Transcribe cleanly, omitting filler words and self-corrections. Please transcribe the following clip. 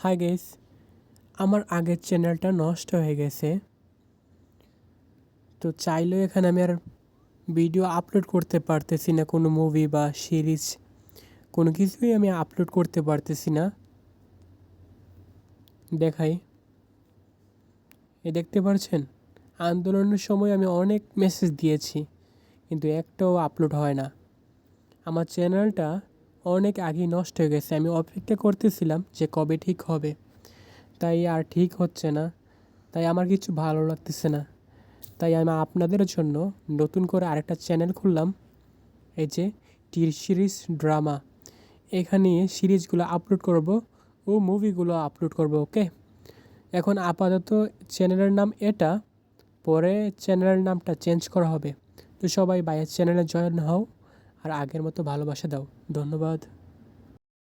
Hi guys, আমার আগের চ্যানেলটা নষ্ট হয়ে গেছে। তো চাইলেও এখানে আমি আর ভিডিও আপলোড করতে পারতেছি না, কোনো মুভি বা সিরিজ কোনো কিছুই আমি আপলোড করতে পারতেছি না। দেখাই, দেখতে পাচ্ছেন, আন্দোলনের সময় আমি অনেক মেসেজ দিয়েছি কিন্তু একটাও আপলোড হয় না। আমার চ্যানেলটা অনেক আগেই নষ্ট হয়ে গেছে। আমি অপেক্ষা করতেছিলাম যে কবে ঠিক হবে, তাই আর ঠিক হচ্ছে না। তাই আমার কিছু ভালো লাগতেছে না। তাই আমি আপনাদের জন্য নতুন করে আরেকটা চ্যানেল খুললাম, এই যে টি সিরিজ ড্রামা। এখানে সিরিজগুলো আপলোড করব ও মুভিগুলো আপলোড করব। ওকে, এখন আপাতত চ্যানেলের নাম এটা, পরে চ্যানেলের নামটা চেঞ্জ করা হবে। তো সবাই ভাইয়ের চ্যানেলে জয়েন হও আর আগের মতো ভালোবাসা দাও। ধন্যবাদ।